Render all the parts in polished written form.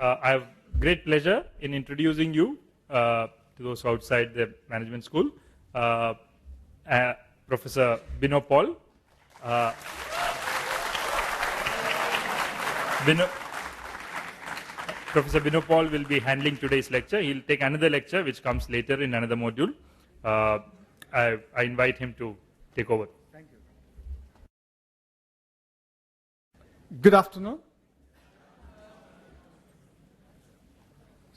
I have great pleasure in introducing you to those outside the management school, Professor Bino Paul. Professor Bino Paul will be handling today's lecture. He'll take another lecture which comes later in another module. I invite him to take over. Thank you. Good afternoon.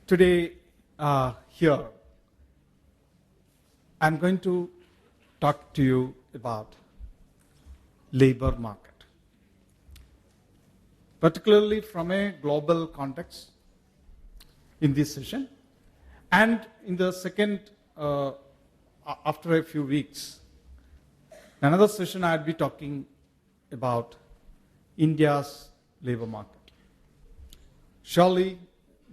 Today, here, I'm going to talk to you about labor market, particularly from a global context in this session. And in the second, after a few weeks, another session I'll be talking about India's labor market. Surely,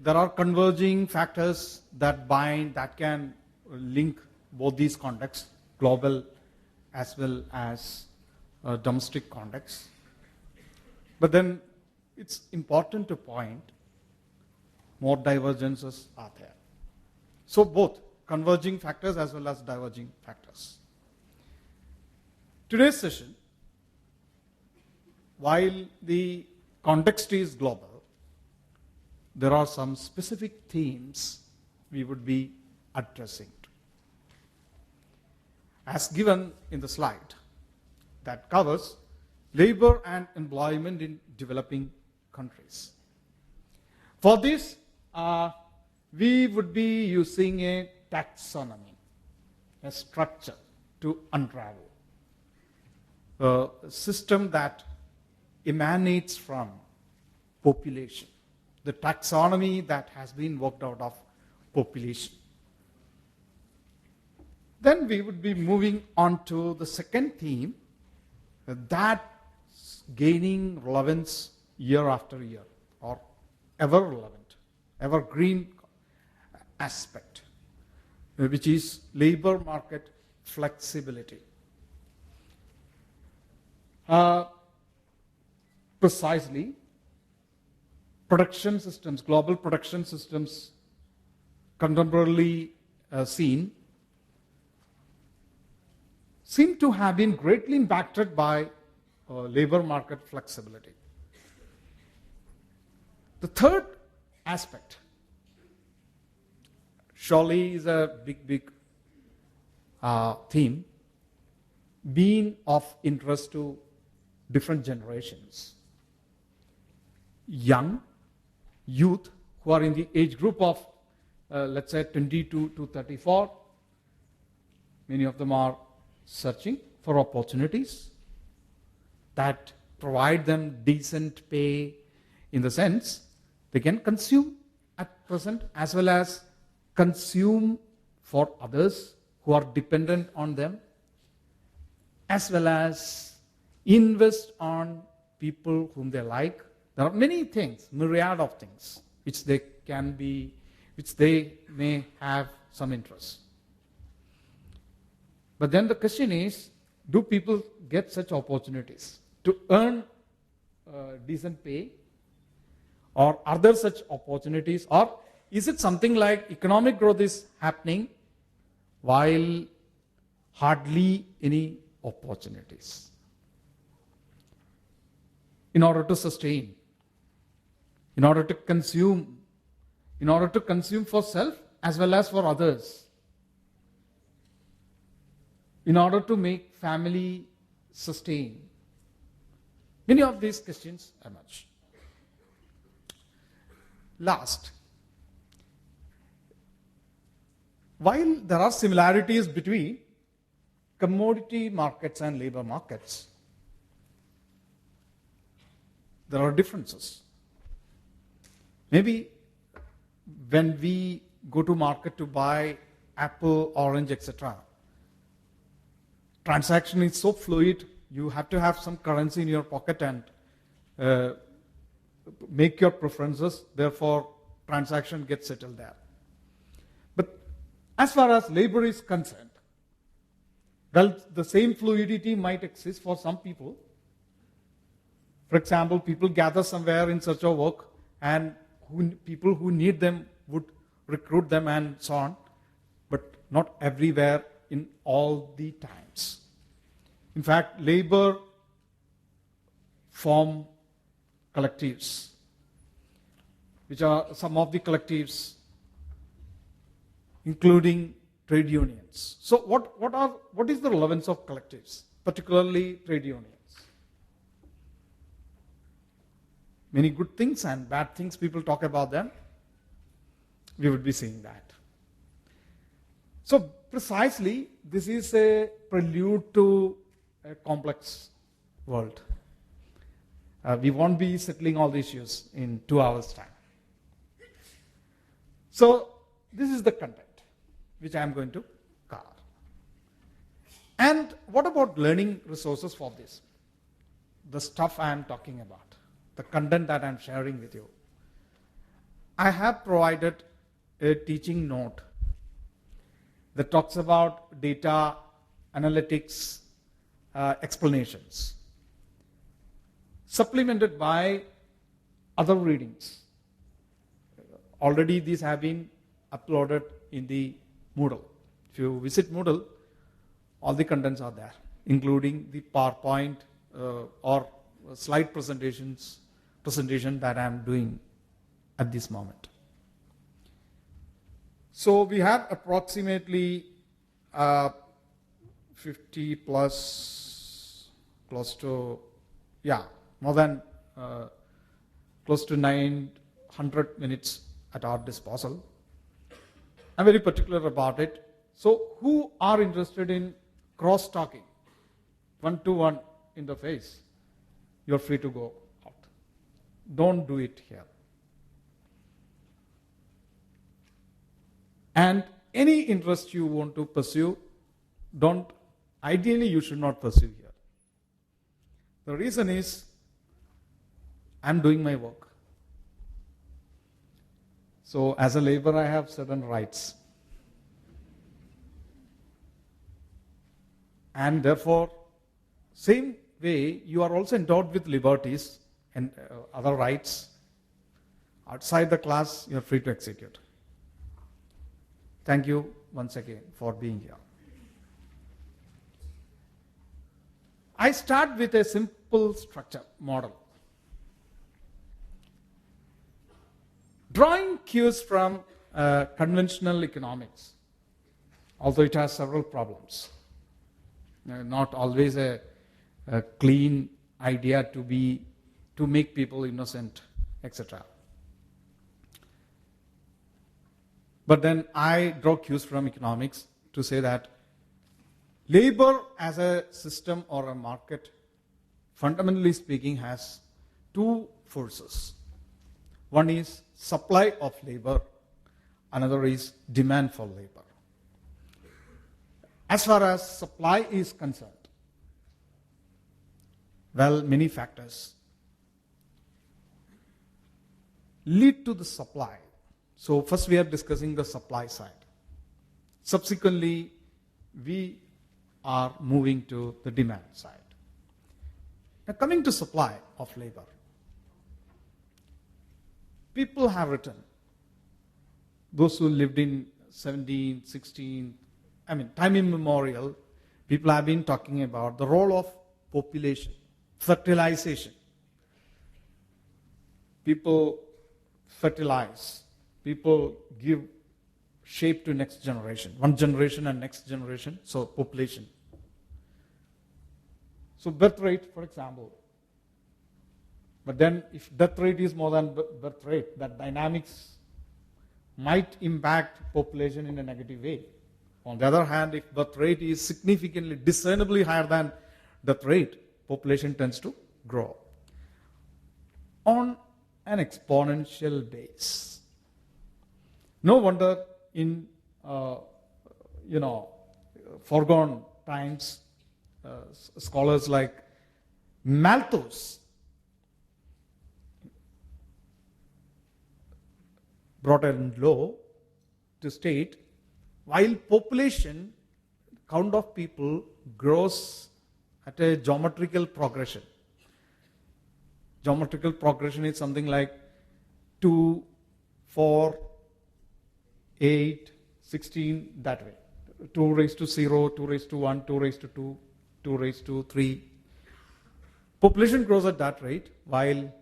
there are converging factors that bind, that can link both these contexts, global as well as domestic context. But then it's important to point more divergences are there. So both converging factors as well as diverging factors. Today's session, while the context is global, there are some specific themes we would be addressing. As given in the slide, that covers labor and employment in developing countries. For this, we would be using a taxonomy, a structure to unravel a system that emanates from population, the taxonomy that has been worked out of population. Then we would be moving on to the second theme, that's gaining relevance year after year, or ever relevant, evergreen aspect, which is labor market flexibility. Precisely, production systems, global production systems, contemporarily seem to have been greatly impacted by labor market flexibility. The third aspect surely is a big theme, being of interest to different generations. Youth who are in the age group of, let's say, 22 to 34, many of them are searching for opportunities that provide them decent pay, in the sense they can consume at present as well as consume for others who are dependent on them, as well as invest on people whom they like. There are many things, myriad of things, which they may have some interest. But then the question is, do people get such opportunities to earn decent pay? Or are there such opportunities? Or is it something like economic growth is happening while hardly any opportunities? In order to sustain, in order to consume for self as well as for others, in order to make family sustain. Many of these questions emerge. Last, while there are similarities between commodity markets and labor markets, there are differences. Maybe when we go to market to buy apple, orange, etc., transaction is so fluid, you have to have some currency in your pocket and make your preferences, therefore transaction gets settled there. But as far as labor is concerned, well, the same fluidity might exist for some people. For example, people gather somewhere in search of work and people who need them would recruit them and so on, but not everywhere in all the times. In fact, labor form collectives, which are some of the collectives, including trade unions. So what is the relevance of collectives, particularly trade unions? Many good things and bad things, people talk about them. We would be seeing that. So precisely, this is a prelude to a complex world. We won't be settling all the issues in 2 hours' time. So this is the content which I am going to cover. And what about learning resources for this? The stuff I am talking about, the content that I am sharing with you. I have provided a teaching note that talks about data analytics explanations, supplemented by other readings. Already these have been uploaded in the Moodle. If you visit Moodle, all the contents are there, including the PowerPoint or slide presentation that I am doing at this moment. So we have approximately 50 plus, close to, more than close to 900 minutes at our disposal. I'm very particular about it. So who are interested in cross-talking, one-to-one interface? You're free to go out. Don't do it here. And any interest you want to pursue, ideally you should not pursue here. The reason is, I'm doing my work. So as a laborer, I have certain rights. And therefore, same way, you are also endowed with liberties and other rights. Outside the class, you are free to execute. Thank you once again for being here. I start with a simple structure model. Drawing cues from conventional economics, although it has several problems. Not always a clean idea to make people innocent, etc. But then I draw cues from economics to say that labor as a system or a market, fundamentally speaking, has two forces. One is supply of labor, another is demand for labor. As far as supply is concerned, well, many factors lead to the supply. So first we are discussing the supply side. Subsequently, we are moving to the demand side. Now coming to supply of labor. People have written, those who lived in 17, 16, time immemorial, people have been talking about the role of population, fertilization. People fertilize. People give shape to next generation. One generation and next generation, so population. So birth rate, for example. But then if death rate is more than birth rate, that dynamics might impact population in a negative way. On the other hand, if birth rate is significantly, discernibly higher than death rate, population tends to grow on an exponential base. No wonder in foregone times, scholars like Malthus brought a law to state, while population, count of people grows at a geometrical progression. Geometrical progression is something like 2 4, 8, 16, that way. 2 raised to 0, 2 raised to 1, 2 raised to 2, 2 raised to 3. Population grows at that rate, while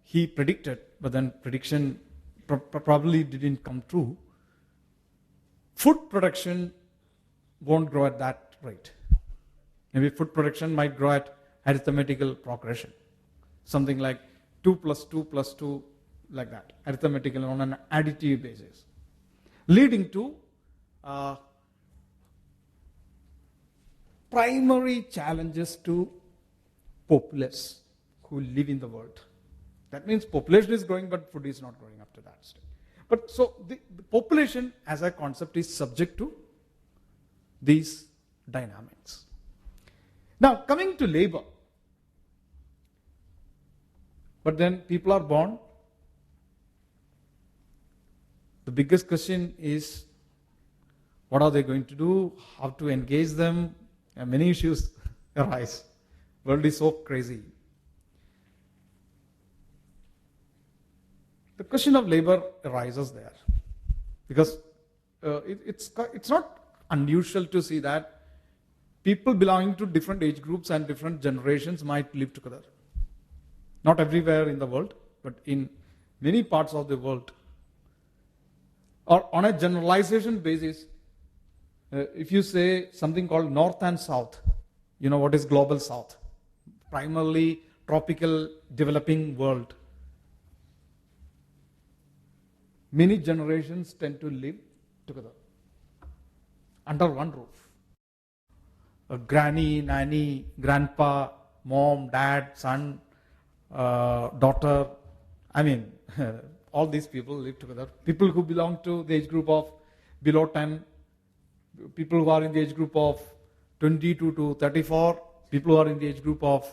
he predicted, but then prediction probably didn't come true. Food production won't grow at that rate. Maybe food production might grow at arithmetical progression. Something like 2 plus 2 plus 2, like that. Arithmetical on an additive basis. Leading to primary challenges to populace who live in the world. That means population is growing, but food is not growing up to that stage. But so the population as a concept is subject to these dynamics. Now, coming to labor. But then people are born. The biggest question is, what are they going to do? How to engage them? And many issues arise. World is so crazy. The question of labor arises there. Because it's not unusual to see that people belonging to different age groups and different generations might live together. Not everywhere in the world, but in many parts of the world. Or on a generalization basis, if you say something called North and South, you know what is Global South? Primarily tropical developing world. Many generations tend to live together under one roof. A granny, nanny, grandpa, mom, dad, son, daughter. I mean, all these people live together. People who belong to the age group of below 10, people who are in the age group of 22 to 34, people who are in the age group of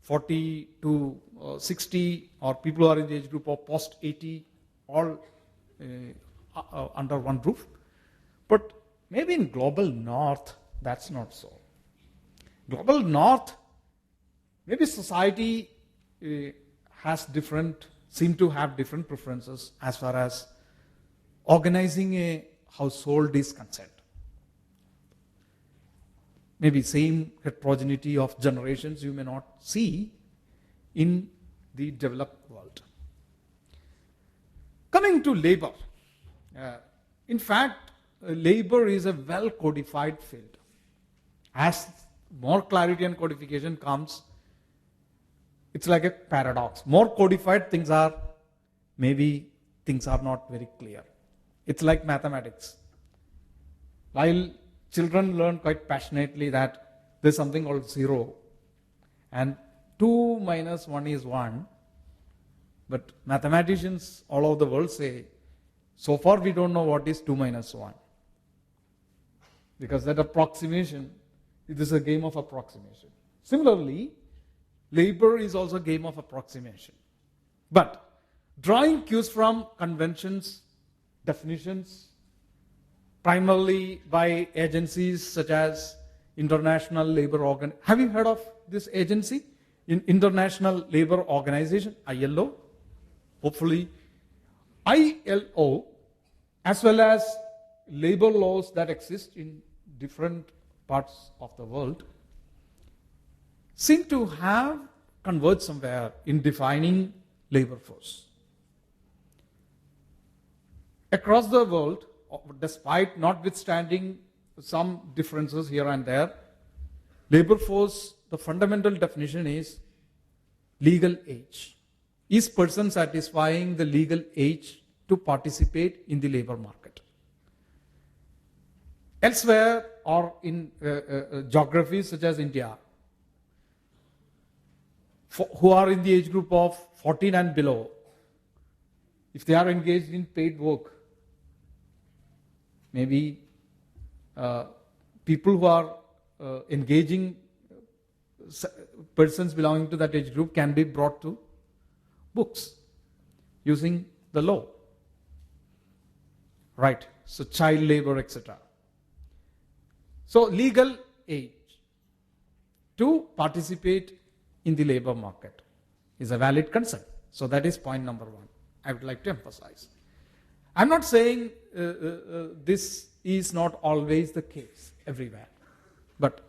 40 to 60, or people who are in the age group of post 80, all under one roof. But maybe in global north, that's not so. Global north, maybe society seem to have different preferences as far as organizing a household is concerned. Maybe same heterogeneity of generations you may not see in the developed world. Coming to labor. In fact, labor is a well-codified field. As more clarity and codification comes, it's like a paradox. More codified things are, maybe things are not very clear. It's like mathematics. While children learn quite passionately that there's something called 0, and 2 minus 1 is 1, but mathematicians all over the world say, so far we don't know what is 2 minus 1. Because that approximation, it is a game of approximation. Similarly, labor is also a game of approximation. But drawing cues from conventions, definitions, primarily by agencies such as International Labour Organization. Have you heard of this agency? International Labour Organization, ILO. Hopefully, ILO, as well as labor laws that exist in different parts of the world, seem to have converged somewhere in defining labor force. Across the world, despite notwithstanding some differences here and there, labor force, the fundamental definition is legal age. Is person satisfying the legal age to participate in the labor market? Elsewhere, or in geographies such as India, who are in the age group of 14 and below, if they are engaged in paid work, maybe people who are engaging persons belonging to that age group can be brought to books using the law. Right, so child labor, etc. So legal age to participate in the labor market is a valid concern. So that is point number 1 I would like to emphasize. I'm not saying this is not always the case everywhere. But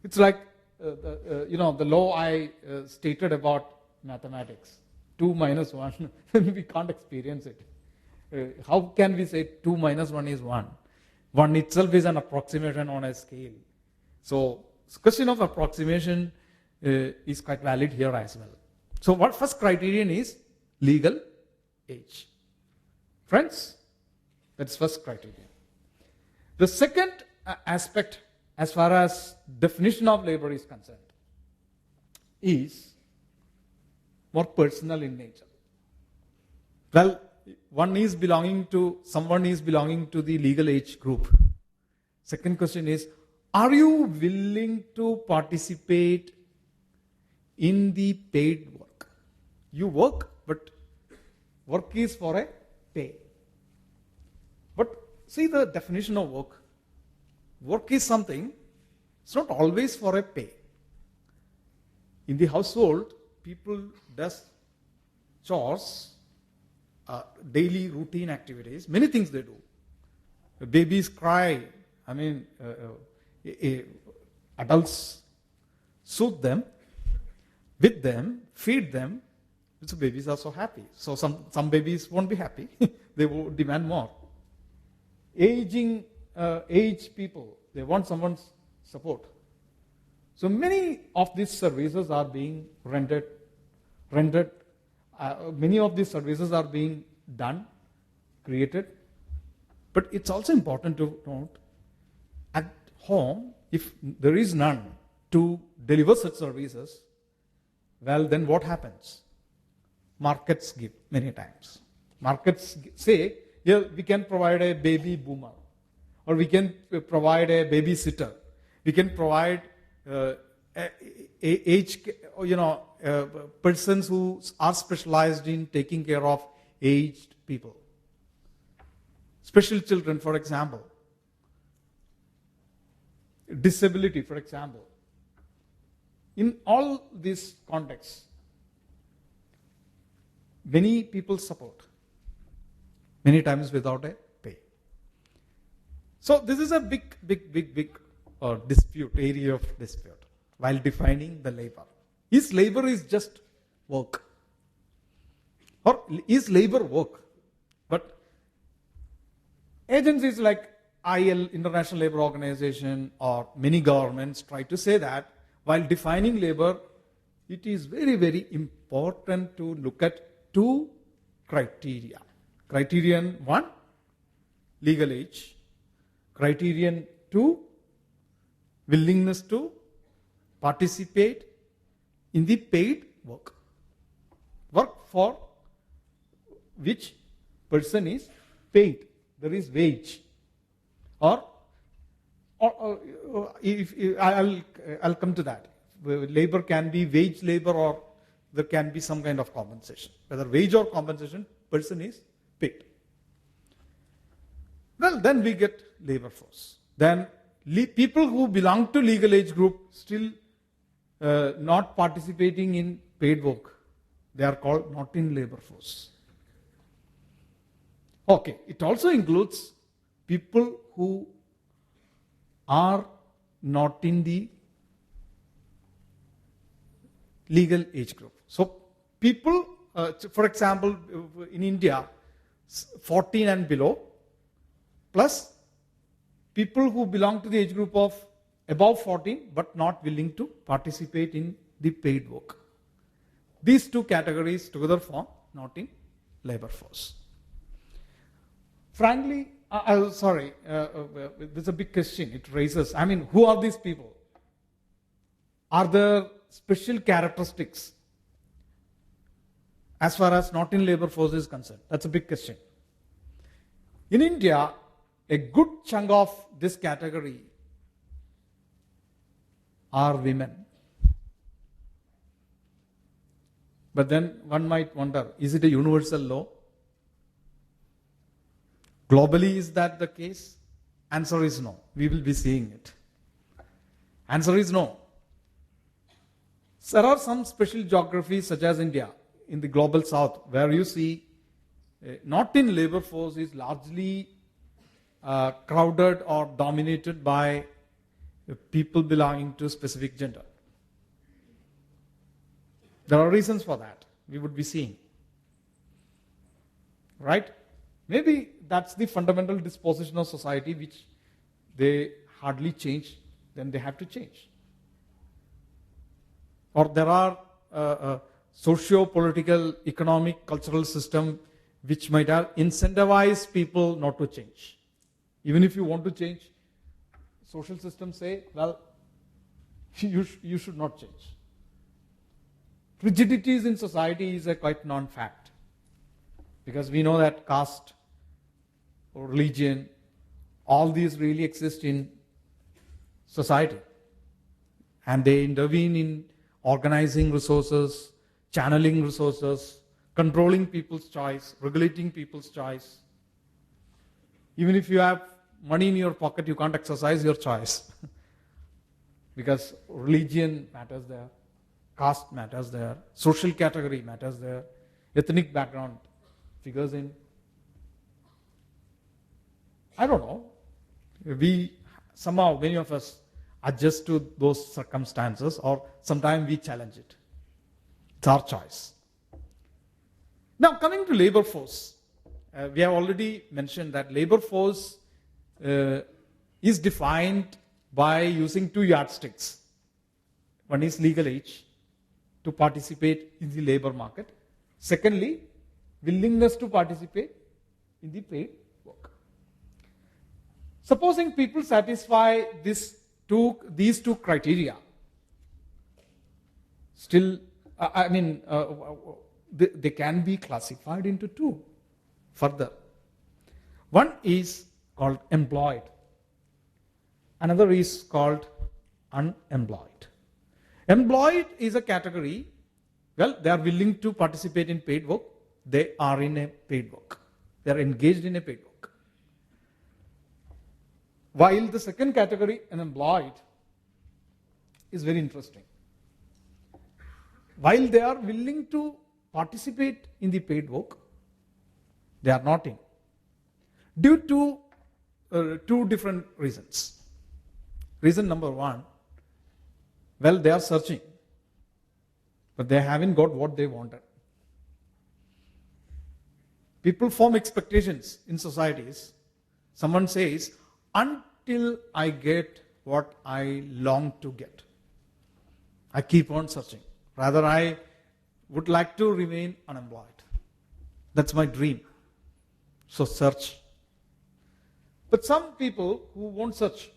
it's like, the law I stated about mathematics. 2 minus 1, we can't experience it. How can we say 2 minus 1 is 1? 1 itself is an approximation on a scale. So, question of approximation is quite valid here as well. So, what first criterion is legal age. Friends, that's first criterion. The second aspect, as far as definition of labor is concerned, is more personal in nature. Well, someone is belonging to the legal age group. Second question is, are you willing to participate in the paid work? You work, but work is for a pay. But see the definition of work. Work is something, it's not always for a pay. In the household, people does chores, daily routine activities, many things they do. Babies cry, adults soothe them, with them, feed them, so babies are so happy. So some babies won't be happy, they will demand more. Aged people, they want someone's support. So many of these services are being rendered. Many of these services are being done, created. But it's also important to note, at home, if there is none to deliver such services, well, then what happens? Markets give many times. Markets say, yeah, we can provide a baby boomer, or we can provide a babysitter. We can provide persons who are specialized in taking care of aged people. Special children, for example. Disability, for example. In all these contexts, many people support, many times without a pay. So this is a big area of dispute while defining the labor. Is labor is just work? Or is labor work? But agencies like IL, International Labour Organization, or many governments try to say that while defining labor, it is very, very important to look at two criteria. Criterion 1, legal age. Criterion 2, willingness to participate in the paid work. Work for which person is paid. There is wage. I'll come to that. Labor can be wage labor, or there can be some kind of compensation. Whether wage or compensation, person is paid. Well, then we get labor force. Then people who belong to legal age group still not participating in paid work. They are called not in labor force. Okay, it also includes people who are not in the legal age group. So people, for example, in India, 14 and below, plus people who belong to the age group of above 14 but not willing to participate in the paid work. These two categories together form not in labor force. Frankly, there's a big question it raises. Who are these people? Are there special characteristics as far as not in labor force is concerned? That's a big question. In India, a good chunk of this category are women. But then one might wonder, is it a universal law? Globally, is that the case? Answer is no. We will be seeing it. Answer is no. There are some special geographies such as India, in the global south, where you see not in labor force is largely crowded or dominated by people belonging to a specific gender. There are reasons for that we would be seeing. Right? Maybe that's the fundamental disposition of society which they hardly change, then they have to change. Or there are socio-political, economic, cultural system which might have incentivized people not to change. Even if you want to change, social systems say, well, you should not change. Rigidities in society is a quite non-fact. Because we know that caste or religion, all these really exist in society. And they intervene in organizing resources, channeling resources, controlling people's choice, regulating people's choice. Even if you have money in your pocket, you can't exercise your choice. Because religion matters there, caste matters there, social category matters there, ethnic background figures in. I don't know. Somehow, many of us adjust to those circumstances, or sometimes we challenge it. It's our choice. Now, coming to labor force, we have already mentioned that labor force is defined by using two yardsticks. One is legal age to participate in the labor market. Secondly, willingness to participate in the paid work. Supposing people satisfy these two criteria, still, they can be classified into two further. One is called employed. Another is called unemployed. Employed is a category, well, they are willing to participate in paid work. They are in a paid work. They are engaged in a paid work. While the second category, unemployed, is very interesting. While they are willing to participate in the paid work, they are not in. Due to two different reasons. Reason number one, well, they are searching, but they haven't got what they wanted. People form expectations in societies. Someone says, until I get what I long to get, I keep on searching. Rather, I would like to remain unemployed. That's my dream. So search. But some people who won't search,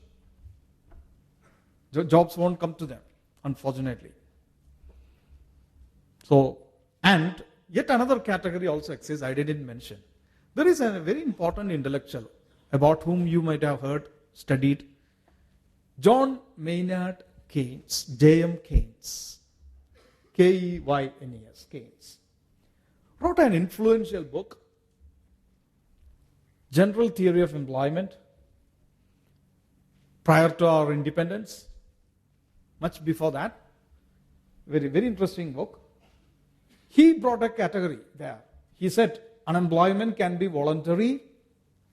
jobs won't come to them, unfortunately. So, and yet another category also exists, I didn't mention. There is a very important intellectual about whom you might have heard, studied, John Maynard Keynes, J.M. Keynes, K-E-Y-N-E-S, Keynes, wrote an influential book, General Theory of Employment, prior to our independence, much before that. Very, very interesting book. He brought a category there. He said unemployment can be voluntary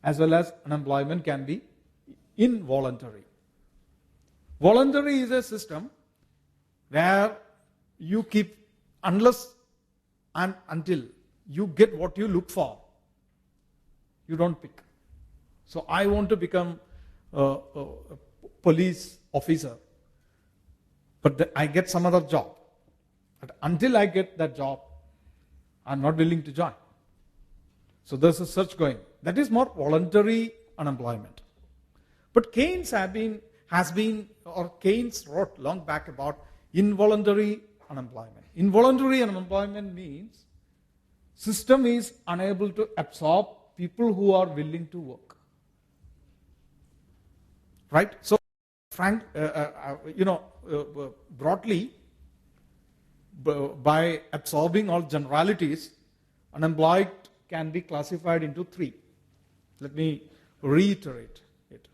as well as unemployment can be involuntary. Voluntary is a system where you keep, unless and until you get what you look for, you don't pick. So I want to become a police officer, but I get some other job. But until I get that job, I'm not willing to join. So there's a search going. That is more voluntary unemployment. But Keynes Keynes wrote long back about involuntary unemployment. Involuntary unemployment means system is unable to absorb people who are willing to work. Right? So, broadly, by absorbing all generalities, unemployed can be classified into three. Let me reiterate it.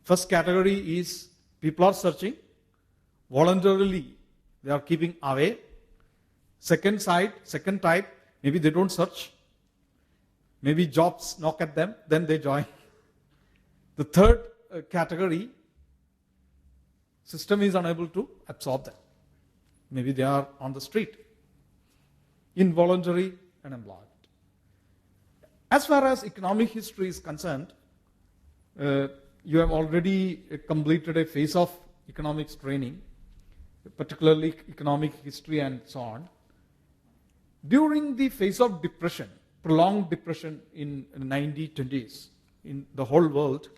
First category is people are searching. Voluntarily, they are keeping away. Second type, maybe they don't search. Maybe jobs knock at them, then they join. The third category, system is unable to absorb them. Maybe they are on the street. Involuntary unemployment. As far as economic history is concerned, you have already completed a phase of economics training, particularly economic history and so on. During the phase of depression, prolonged depression in the 1920s in the whole world,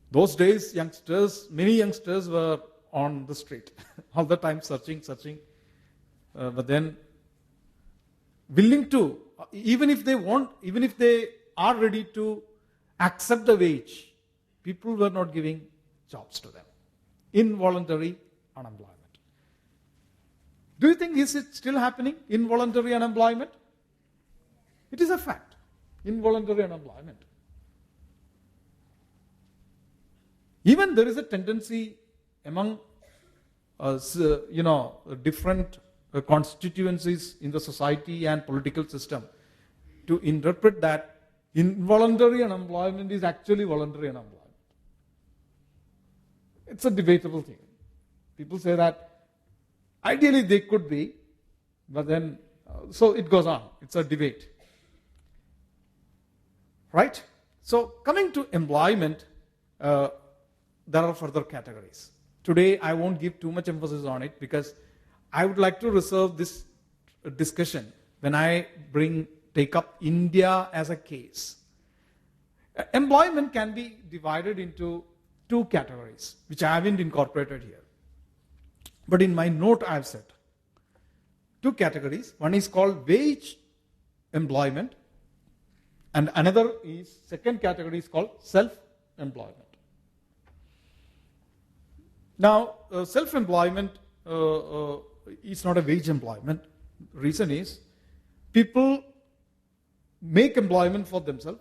those days many youngsters were on the street, all the time searching, but then willing to, even if they are ready to accept the wage, people were not giving jobs to them. Involuntary unemployment. Do you think is it still happening? Involuntary unemployment? It is a fact. Involuntary unemployment. Even there is a tendency among different constituencies in the society and political system to interpret that involuntary unemployment is actually voluntary unemployment. It's a debatable thing. People say that ideally they could be, but then, so it goes on. It's a debate. Right? So coming to employment, there are further categories. Today I won't give too much emphasis on it because I would like to reserve this discussion when I take up India as a case. Employment can be divided into two categories, which I haven't incorporated here. But in my note I have said two categories. One is called wage employment, and second category is called self-employment. Now, self-employment is not a wage employment. Reason is, people make employment for themselves,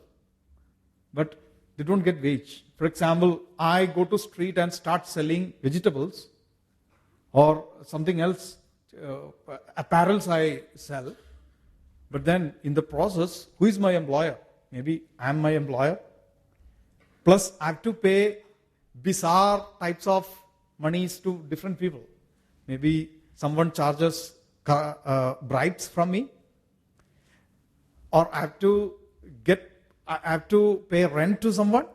but they don't get wage. For example, I go to street and start selling vegetables or something else, apparels I sell, but then in the process, who is my employer? Maybe I am my employer. Plus, I have to pay bizarre types of monies to different people. Maybe someone charges bribes from me, or I have to pay rent to someone,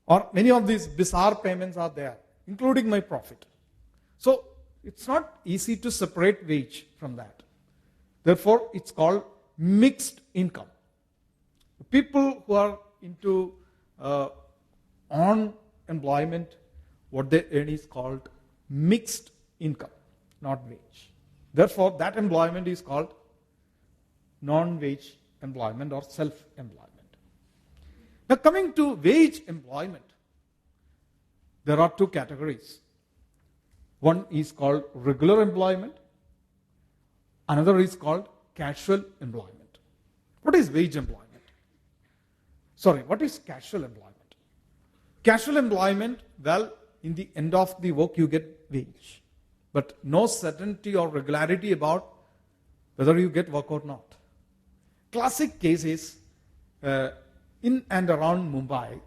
or many of these bizarre payments are there, including my profit. So it's not easy to separate wage from that. Therefore, it's called mixed income. People who are into on employment, what they earn is called mixed income, not wage. Therefore, that employment is called non-wage employment or self-employment. Now, coming to wage employment, there are two categories. One is called regular employment. Another is called casual employment. What is wage employment? What is casual employment? Casual employment, well, in the end of the work you get wage, but no certainty or regularity about whether you get work or not. Classic case is in and around Mumbai,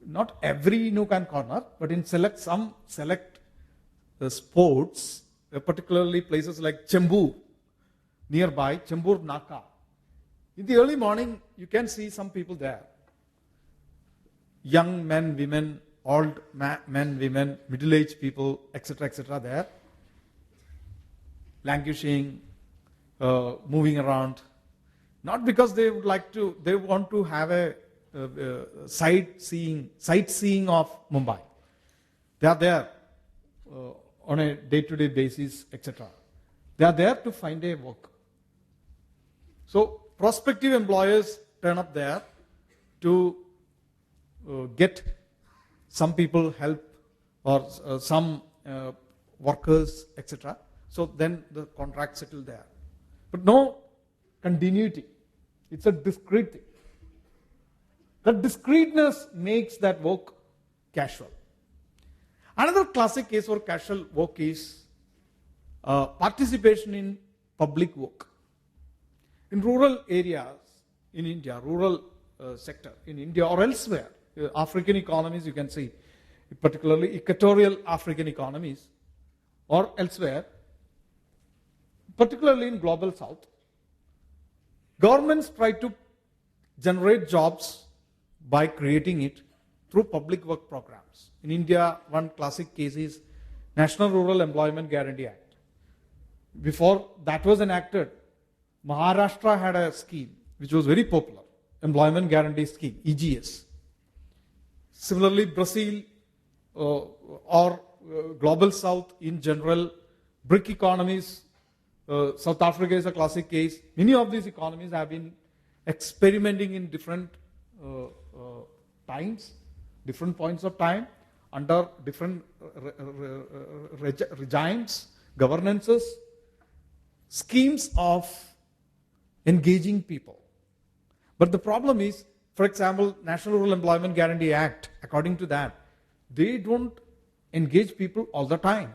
not every nook and corner, but in some select sports, particularly places like Chembur, nearby, Chembur Naka. In the early morning, you can see some people there. Young men, women, old men, women, middle-aged people, etc., there. Languishing, moving around. Not because they want to have a sightseeing of Mumbai. They are there on a day-to-day basis, etc. They are there to find a work. So prospective employers turn up there to get some people help or some workers, etc. So then the contract settled there. But no continuity. It's a discrete thing. That discreteness makes that work casual. Another classic case for casual work is participation in public work. In rural areas, in India, rural sector in India or elsewhere, African economies you can see, particularly equatorial African economies or elsewhere, particularly in global south, governments try to generate jobs by creating it through public work programs. In India, one classic case is National Rural Employment Guarantee Act. Before that was enacted, Maharashtra had a scheme which was very popular, Employment Guarantee Scheme, EGS. Similarly, Brazil or Global South in general, BRIC economies, South Africa is a classic case. Many of these economies have been experimenting in different times, different points of time, under different regimes, governances, schemes of engaging people. But the problem is, for example, National Rural Employment Guarantee Act, according to that, they don't engage people all the time,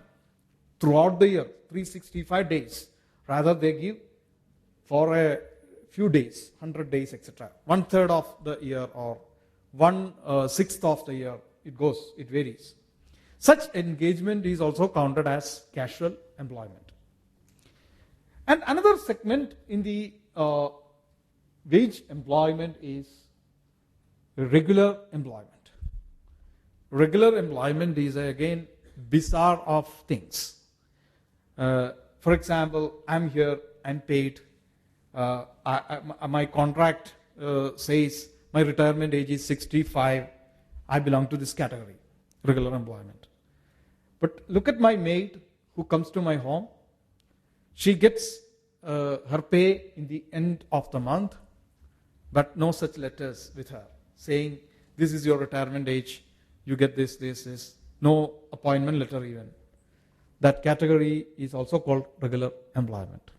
throughout the year, 365 days. Rather, they give for a few days, 100 days, etc. 1/3 of the year or 1/6 of the year, it varies. Such engagement is also counted as casual employment. And another segment in the wage employment is regular employment. Regular employment is again bizarre of things. For example, I'm here, I'm paid. My contract says my retirement age is 65. I belong to this category, regular employment. But look at my maid who comes to my home. She gets her pay in the end of the month, but no such letters with her saying, this is your retirement age, you get this. No appointment letter even. That category is also called regular employment.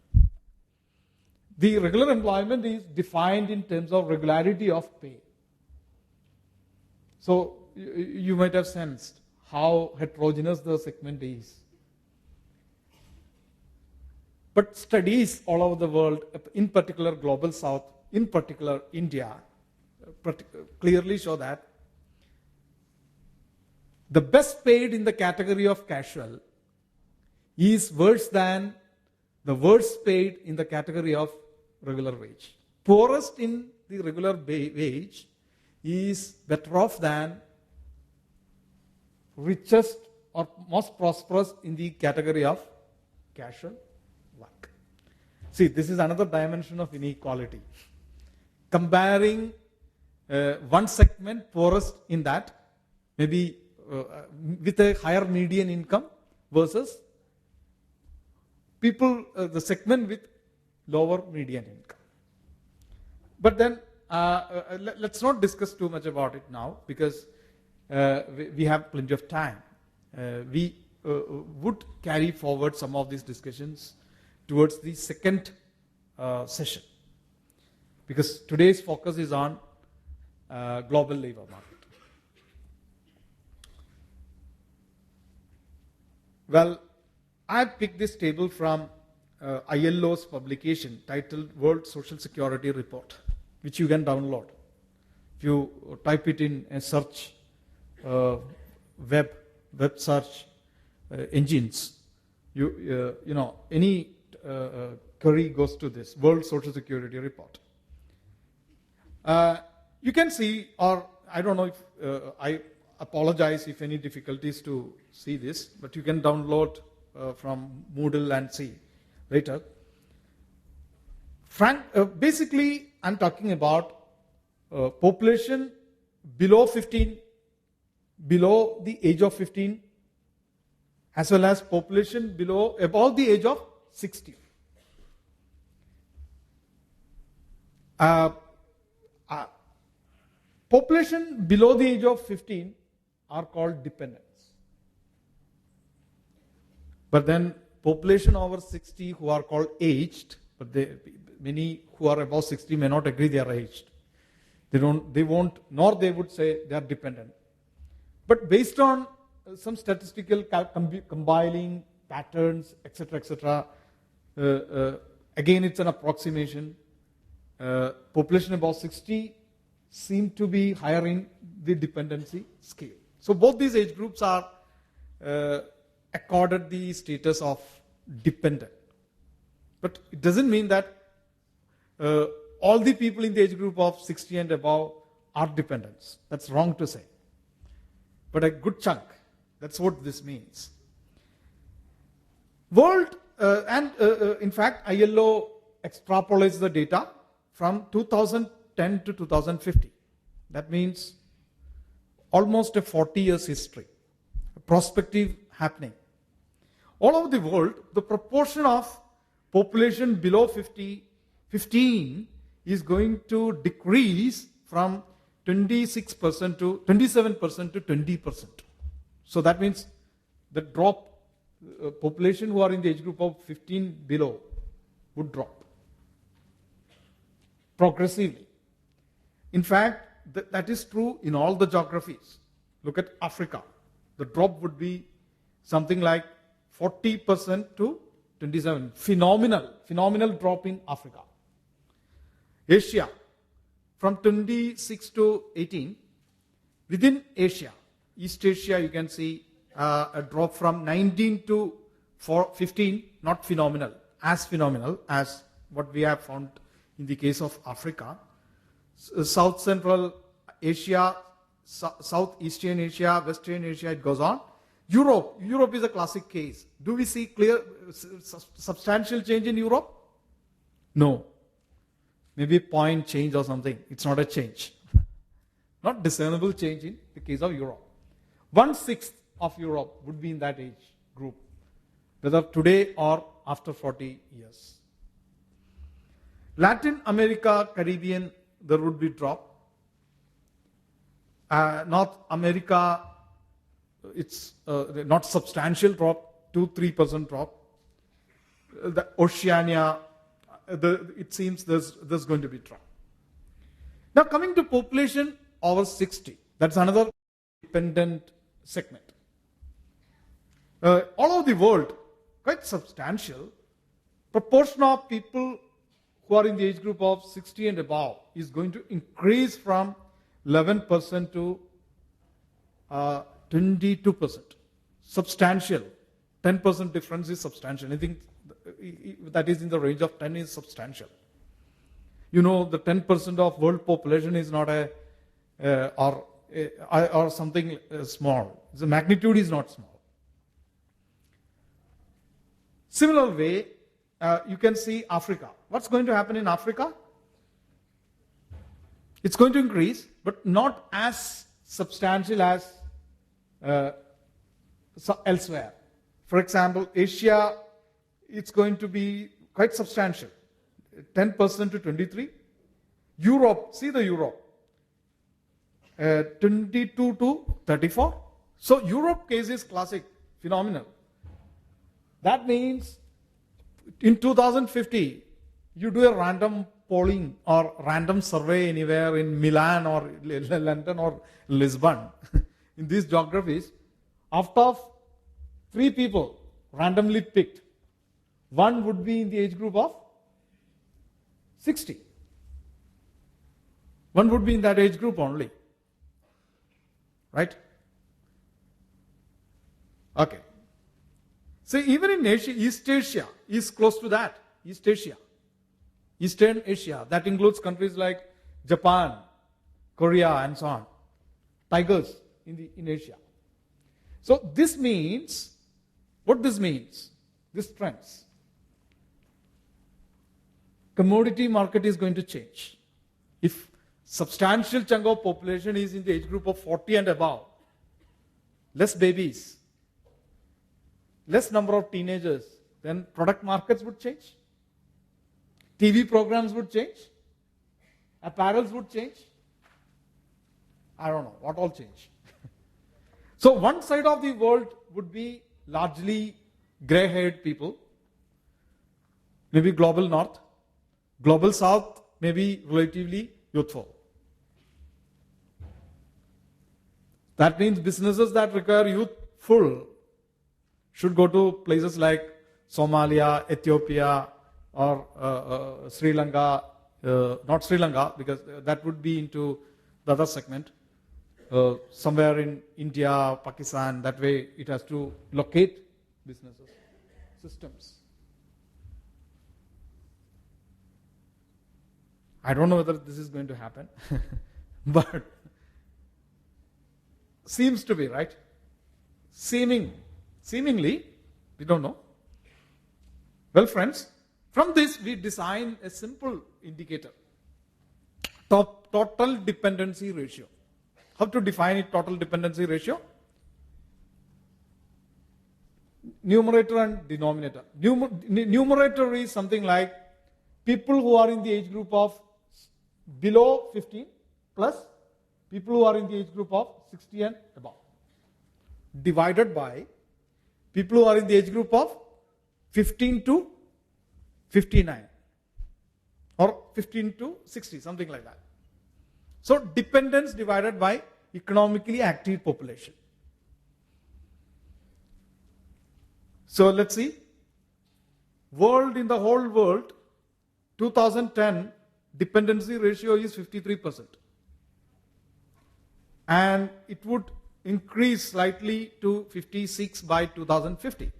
The regular employment is defined in terms of regularity of pay. So you might have sensed how heterogeneous the segment is. But studies all over the world, in particular Global South, in particular India, clearly show that the best paid in the category of casual is worse than the worst paid in the category of regular wage. Poorest in the regular wage is better off than richest or most prosperous in the category of casual work. See, this is another dimension of inequality. Comparing one segment, poorest in that, maybe with a higher median income versus people, the segment with lower median income. But then, let's not discuss too much about it now because we have plenty of time. We would carry forward some of these discussions towards the second session because today's focus is on global labor market. Well, I picked this table from ILO's publication titled World Social Security Report, which you can download. If you type it in a search, web search engines, you know, any query goes to this World Social Security Report. You can see, or I don't know if I apologize if any difficulties to see this, but you can download from Moodle and see later. Basically, I'm talking about population below 15, below the age of 15, as well as population above the age of 60. Population below the age of 15 are called dependents. But then population over 60 who are called aged, but many who are above 60 may not agree they are aged. They won't, nor they would say they are dependent. But based on some statistical compiling patterns, etc., again it's an approximation. population above 60 seem to be higher in the dependency scale. So both these age groups are accorded the status of dependent. But it doesn't mean that all the people in the age group of 60 and above are dependents. That's wrong to say. But a good chunk. That's what this means. World, in fact, ILO extrapolates the data from 2010 to 2050. That means almost a 40 years history, a prospective happening. All over the world, the proportion of population below 15 is going to decrease from 26% to 27% to 20%. So that means the drop, population who are in the age group of 15 below would drop progressively. In fact, that is true in all the geographies. Look at Africa. The drop would be something like 40% to 27%. Phenomenal drop in Africa. Asia, from 26 to 18, within Asia, East Asia, you can see a drop from 19 to 15, not phenomenal as what we have found in the case of Africa. South Central Asia, Southeastern Asia, Western Asia, it goes on. Europe is a classic case. Do we see clear, substantial change in Europe? No. Maybe a point change or something. It's not a change. Not discernible change in the case of Europe. 1/6 of Europe would be in that age group, whether today or after 40 years. Latin America, Caribbean, there would be drop. North America, it's not substantial drop, 2-3% drop. The Oceania, it seems there's going to be drop. Now coming to population over 60, that's another dependent segment. All over the world, quite substantial proportion of people who are in the age group of 60 and above is going to increase from 11% to 22%. Substantial. 10% difference is substantial. Anything that is in the range of 10 is substantial. You know, the 10% of world population is not or something small. The magnitude is not small. Similar way, you can see Africa. What's going to happen in Africa? It's going to increase, but not as substantial as elsewhere. For example, Asia, it's going to be quite substantial, 10% to 23. Europe, see the Europe, 22 to 34. So Europe case is classic, phenomenal. That means in 2050, you do a random polling or random survey anywhere in Milan or London or Lisbon, in these geographies, out of 3 people randomly picked, 1 would be in the age group of 60. 1 would be in that age group only. Right? Okay. See, even in Asia, East Asia is close to that. East Asia. Eastern Asia. That includes countries like Japan, Korea, and so on. Tigers in Asia. So this means, what this means, this trends. Commodity market is going to change. If substantial chunk of population is in the age group of 40 and above, less babies, less number of teenagers, then product markets would change. TV programs would change. Apparels would change. I don't know what all change. So one side of the world would be largely gray-haired people, maybe global north. Global south, maybe relatively youthful. That means businesses that require youthful should go to places like Somalia, Ethiopia, or Sri Lanka, not Sri Lanka, because that would be into the other segment. Somewhere in India, Pakistan, that way it has to locate businesses, systems. I don't know whether this is going to happen, but seems to be, right? Seemingly, we don't know. Well, friends, from this we design a simple indicator. Total dependency ratio. How to define it, total dependency ratio? Numerator and denominator. Numerator is something like people who are in the age group of below 15 plus people who are in the age group of 60 and above, divided by people who are in the age group of 15 to 59 or 15 to 60, something like that. So dependence divided by economically active population. So let's see. In the whole world, 2010 dependency ratio is 53%. And it would increase slightly to 56 by 2050.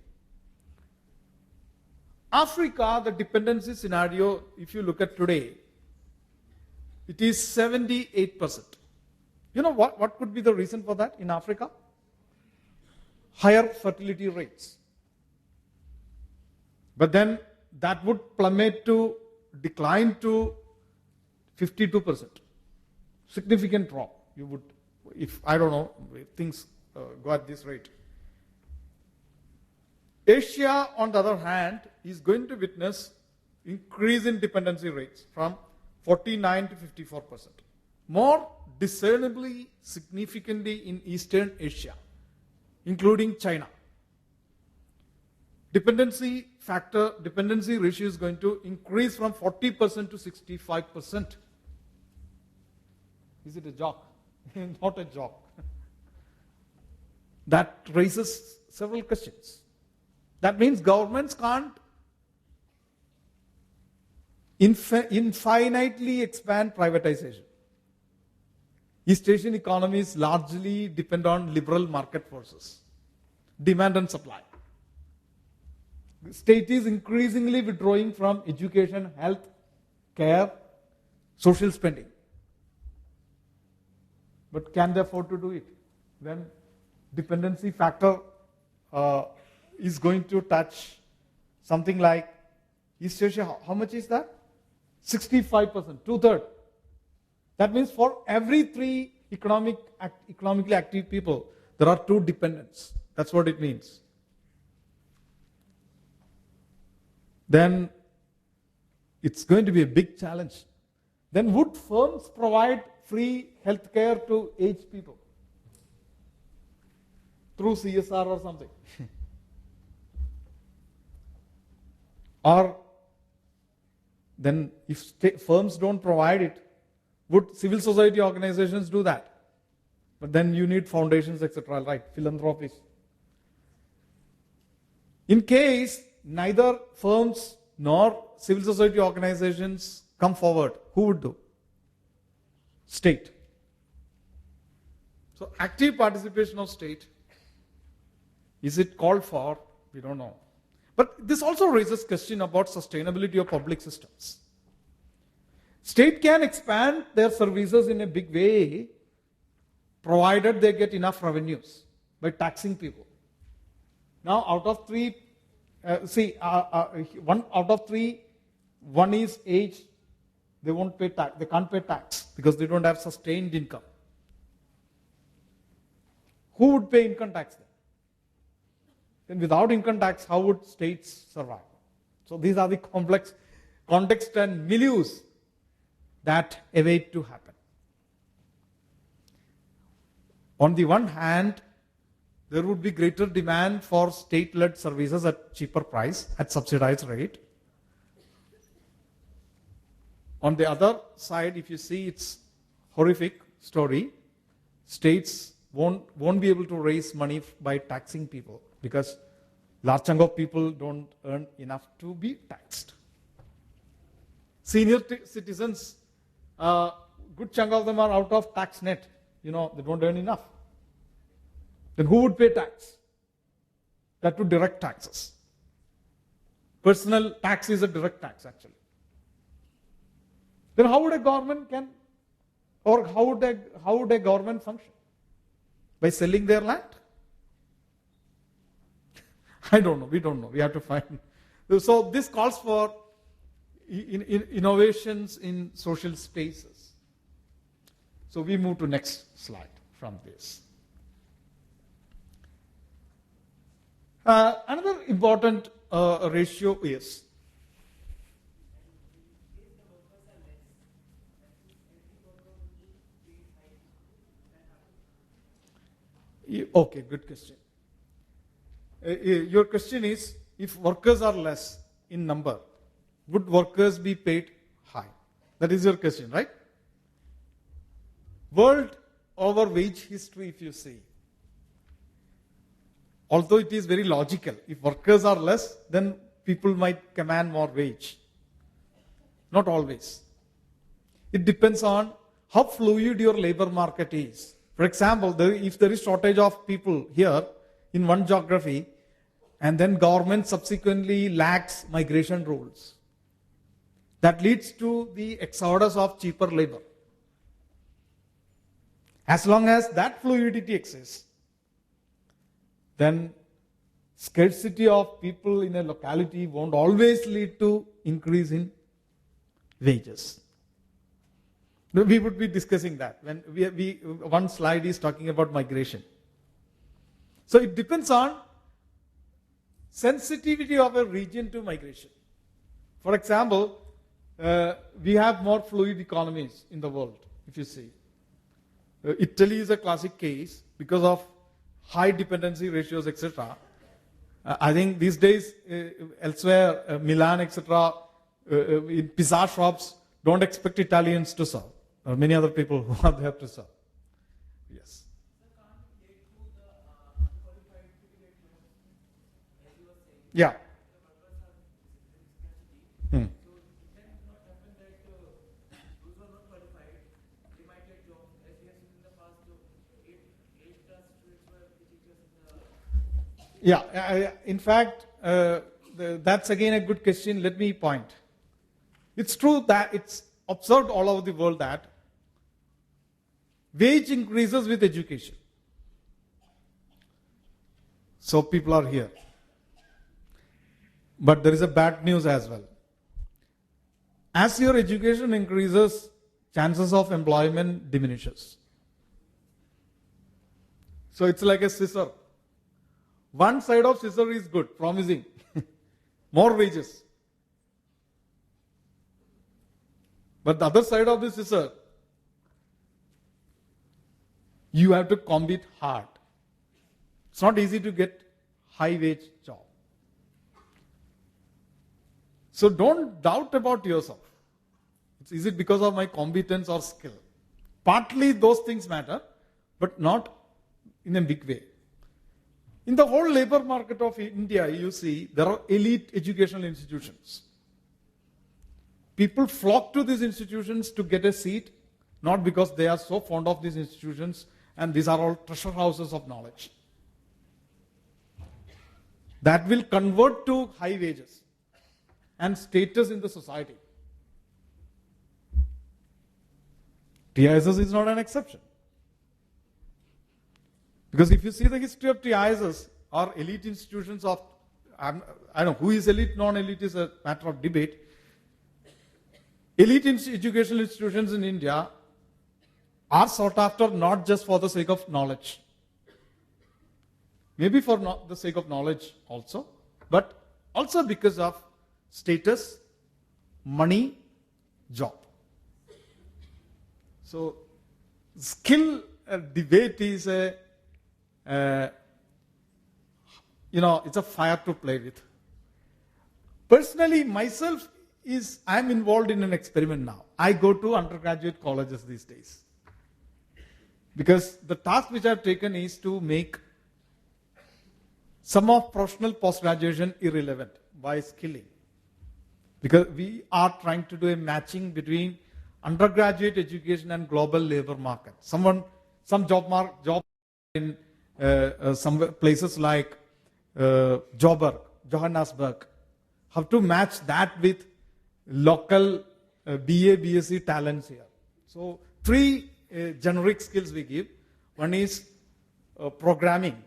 Africa, the dependency scenario, if you look at today, it is 78%. You know what could be the reason for that in Africa? Higher fertility rates. But then that would decline to 52%. Significant drop. You would, if things go at this rate. Asia, on the other hand, is going to witness increase in dependency rates from 49 to 54%. More discernibly, significantly in Eastern Asia, including China. Dependency ratio is going to increase from 40% to 65%. Is it a joke? Not a joke. That raises several questions. That means governments can't infinitely expand privatization. East Asian economies largely depend on liberal market forces, demand and supply. The state is increasingly withdrawing from education, health, care, social spending. But can they afford to do it? When dependency factor is going to touch something like East Asia, how much is that? 65%, 2/3. That means for every 3 economically active people, there are 2 dependents. That's what it means. Then it's going to be a big challenge. Then would firms provide free health care to aged people through CSR or something? Or then if firms don't provide it, would civil society organizations do that? But then you need foundations, etc., right? Philanthropies. In case neither firms nor civil society organizations come forward, who would do? State. So active participation of state, is it called for? We don't know. But this also raises question about sustainability of public systems. State can expand their services in a big way, provided they get enough revenues by taxing people. Now, out of 3, one out of 3, one is age. They won't pay tax. They can't pay tax because they don't have sustained income. Who would pay income tax then? Then without income tax, how would states survive? So these are the complex context and milieus that await to happen. On the one hand, there would be greater demand for state-led services at cheaper price, at subsidized rate. On the other side, if you see its horrific story, states won't be able to raise money by taxing people because large chunk of people don't earn enough to be taxed. Senior citizens, good chunk of them are out of tax net. They don't earn enough. Then who would pay tax? That to direct taxes. Personal tax is a direct tax actually. Then how would a government how would a government function? By selling their land? I don't know. We don't know. We have to find. So this calls for innovations in social spaces. So we move to next slide from this. Another important ratio is okay, good question. Your question is, if workers are less in number, would workers be paid high? That is your question, right? World over wage history, if you see, although it is very logical, if workers are less, then people might command more wage. Not always. It depends on how fluid your labor market is. For example, if there is shortage of people here in one geography, and then government subsequently lacks migration rules, that leads to the exodus of cheaper labor. As long as that fluidity exists, then scarcity of people in a locality won't always lead to increase in wages. We would be discussing that when one slide is talking about migration. So it depends on sensitivity of a region to migration. For example, we have more fluid economies in the world, if you see. Italy is a classic case because of high dependency ratios, etc. I think these days, elsewhere, Milan, etc., in pizza shops, don't expect Italians to serve. Or many other people who are there to serve. Yes. Yeah. Yeah, in fact, that's again a good question. Let me point. It's true that it's observed all over the world that wage increases with education. So people are here. But there is a bad news as well. As your education increases, chances of employment diminishes. So it's like a scissor. One side of scissor is good, promising. More wages. But the other side of the scissor, you have to compete hard. It's not easy to get high wage job. So don't doubt about yourself. Is it because of my competence or skill? Partly those things matter, but not in a big way. In the whole labor market of India, you see, there are elite educational institutions. People flock to these institutions to get a seat, not because they are so fond of these institutions, and these are all treasure houses of knowledge. That will convert to high wages and status in the society. TISS is not an exception. Because if you see the history of TISS or elite institutions of, I don't know who is elite, non-elite is a matter of debate. Elite educational institutions in India are sought after not just for the sake of knowledge. Maybe for the sake of knowledge also, but also because of status, money, job. So, skill debate is it's a fire to play with. Personally, myself, I'm involved in an experiment now. I go to undergraduate colleges these days. Because the task which I've taken is to make some of professional post-graduation irrelevant by skilling. because we are trying to do a matching between undergraduate education and global labor market. Some job in some places like Joburg, Johannesburg, have to match that with local BA, BSc talents here. So 3 generic skills we give. One is programming,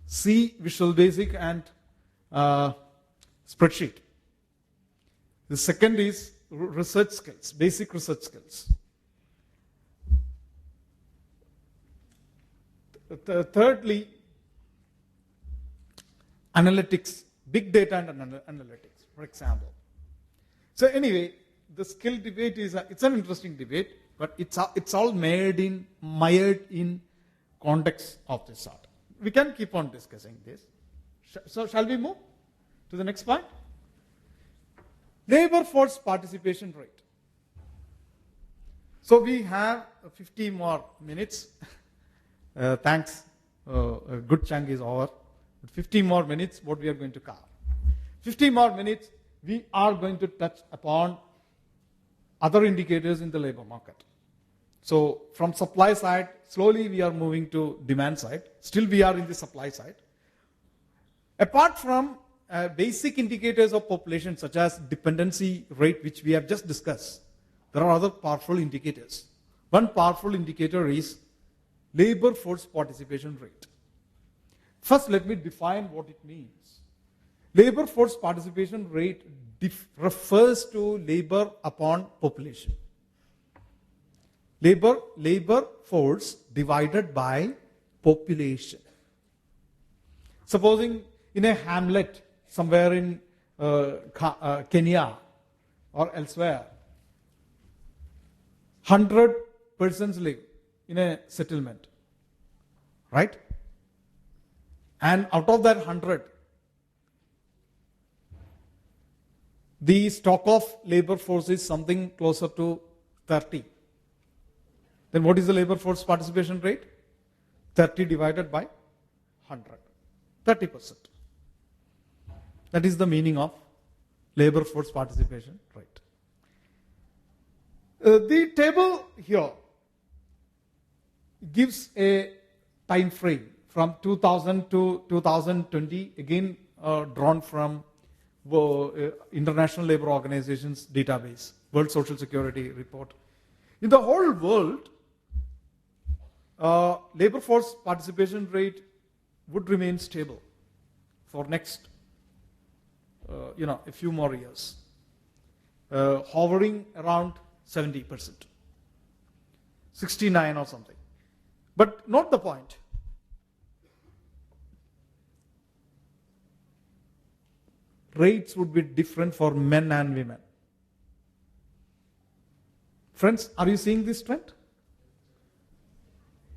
C, Visual Basic, and spreadsheet. The second is research skills, basic research skills. Thirdly, analytics, big data and analytics, for example. So anyway, the skill debate it's an interesting debate, but it's all mired in context of this sort. We can keep on discussing this. So shall we move to the next point? Labor force participation rate. So we have 50 more minutes. Thanks. A good chunk is over. 50 more minutes, what we are going to cover. 50 more minutes, we are going to touch upon other indicators in the labor market. So from supply side, slowly we are moving to demand side. Still we are in the supply side. Apart from basic indicators of population such as dependency rate, which we have just discussed, there are other powerful indicators. One powerful indicator is labor force participation rate. First, let me define what it means. Labor force participation rate refers to labor upon population. Labor force divided by population. Supposing in a hamlet somewhere in Kenya or elsewhere, 100 persons live in a settlement, right? And out of that 100, the stock of labor force is something closer to 30. Then what is the labor force participation rate? 30 divided by 100. 30%. That is the meaning of labor force participation rate. The table here gives a time frame from 2000 to 2020, again drawn from International Labour Organization's database, World Social Security Report. In the whole world, labor force participation rate would remain stable for next, a few more years, hovering around 70%, 69 or something. But not the point. Rates would be different for men and women. Friends, are you seeing this trend?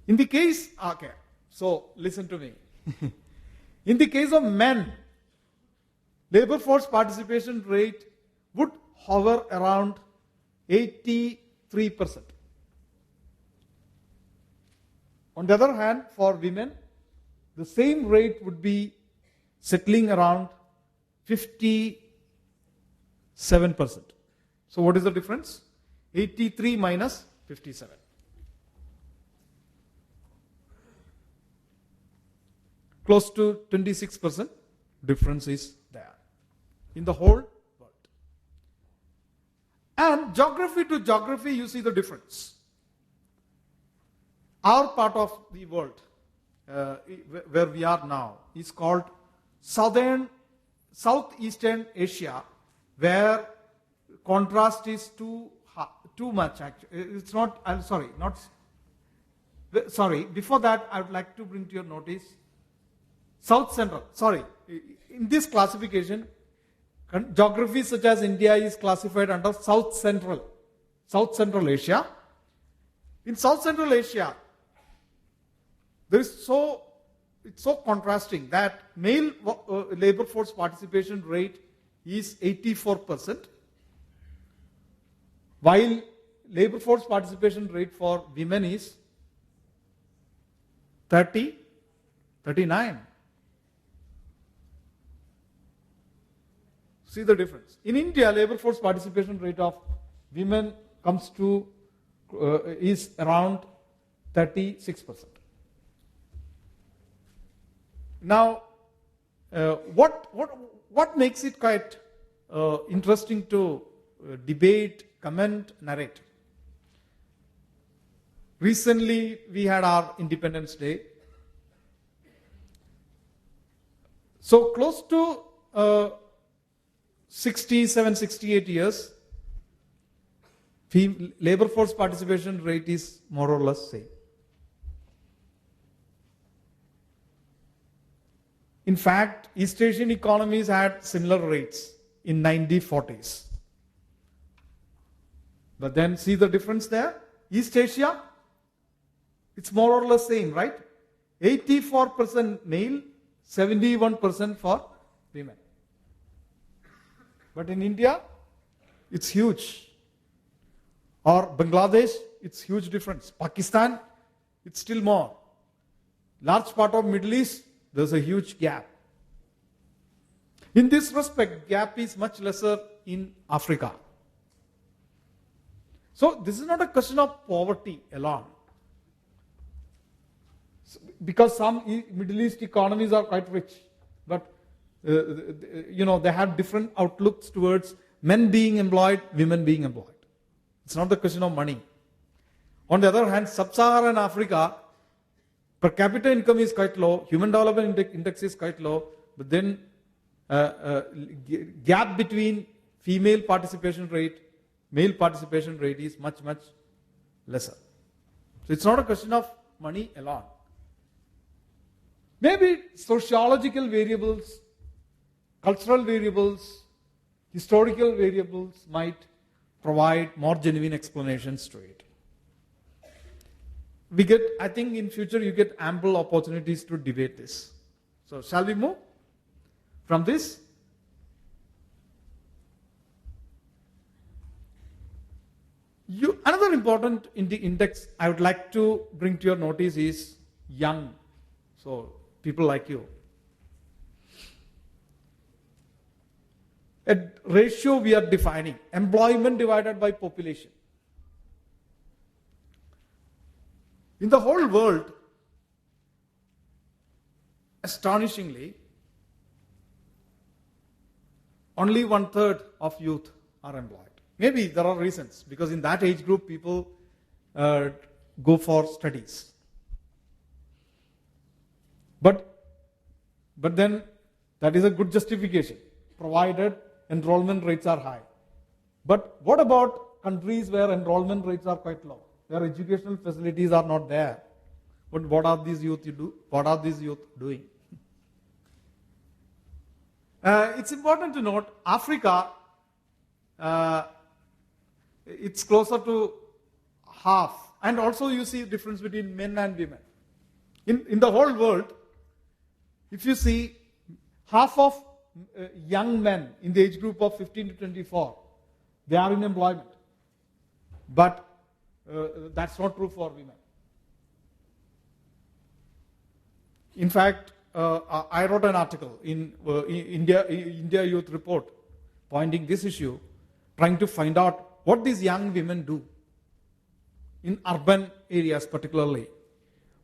In the case, okay, so listen to me. In the case of men, labor force participation rate would hover around 83%. On the other hand, for women, the same rate would be settling around 57%. So what is the difference? 83 minus 57. Close to 26% difference is there in the whole world. And geography to geography, you see the difference. Our part of the world, where we are now, is called Southeastern Asia, where contrast is too much. Actually, it's not. I'm sorry, not. Sorry. Before that, I would like to bring to your notice South Central. Sorry, in this classification, geography such as India is classified under South Central Asia. In South Central Asia, it's so contrasting that male labor force participation rate is 84%, while labor force participation rate for women is 39. See the difference. In India, labor force participation rate of women comes to is around 36%. Now, what makes it quite interesting to debate, comment, narrate? Recently, we had our Independence Day. So close to 67, 68 years, labor force participation rate is more or less same. In fact, East Asian economies had similar rates in 1940s. But then see the difference there? East Asia, it's more or less same, right? 84% male, 71% for women. But in India, it's huge. Or Bangladesh, it's huge difference. Pakistan, it's still more. Large part of Middle East, there's a huge gap. In this respect, gap is much lesser in Africa. So this is not a question of poverty alone. Because some Middle East economies are quite rich, but they have different outlooks towards men being employed, women being employed. It's not the question of money. On the other hand, Sub-Saharan Africa, per capita income is quite low, human development index is quite low, but then gap between female participation rate, male participation rate is much, much lesser. So it's not a question of money alone. Maybe sociological variables, cultural variables, historical variables might provide more genuine explanations to it. I think in future you get ample opportunities to debate this. So shall we move from this? Another important index I would like to bring to your notice is young. So people like you. A ratio we are defining, employment divided by population. In the whole world, astonishingly, only 1/3 of youth are employed. Maybe there are reasons, because in that age group people go for studies. But then that is a good justification, provided enrollment rates are high. But what about countries where enrollment rates are quite low, where educational facilities are not there? What are these youth doing? It's important to note, Africa, it's closer to half. And also you see difference between men and women. In the whole world, if you see, half of young men in the age group of 15 to 24, they are in employment. But that's not true for women. In fact, I wrote an article in India Youth Report pointing this issue, trying to find out what these young women do in urban areas particularly.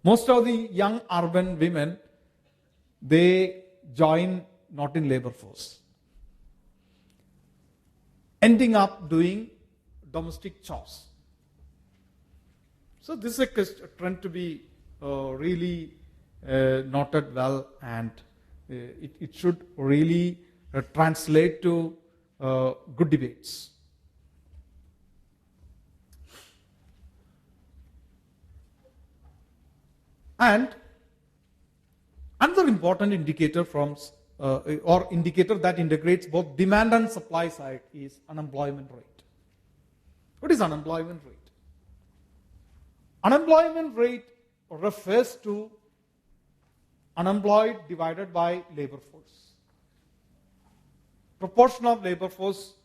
Most of the young urban women, they join not in labor force, ending up doing domestic chores. So this is a trend to be really noted well, and it should really translate to good debates. And another important indicator or indicator that integrates both demand and supply side is unemployment rate. What is unemployment rate? Unemployment rate refers to unemployed divided by labor force. Proportion of labor force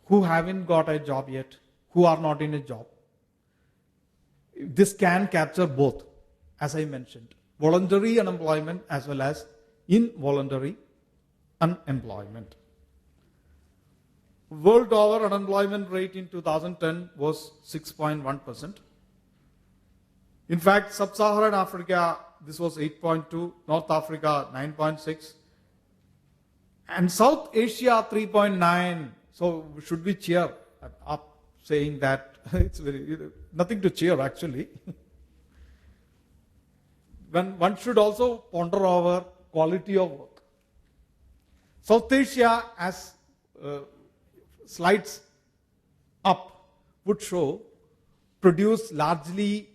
who haven't got a job yet, who are not in a job. This can capture both, as I mentioned, voluntary unemployment as well as involuntary unemployment. World over, unemployment rate in 2010 was 6.1%. In fact, Sub-Saharan Africa, this was 8.2, North Africa 9.6, and South Asia 3.9. So should we cheer up saying that? It's nothing to cheer actually. When one should also ponder over quality of work. South Asia, as slides up would show, produce largely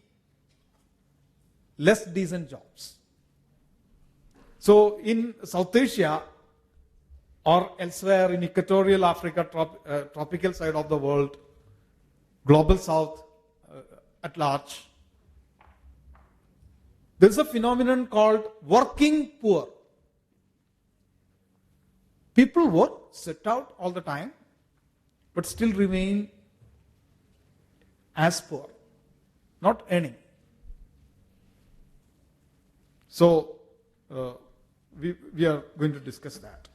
less decent jobs. So in South Asia or elsewhere in equatorial Africa, tropical side of the world, global south at large, there is a phenomenon called working poor. People work, sit out all the time, but still remain as poor, not earning. So we are going to discuss that.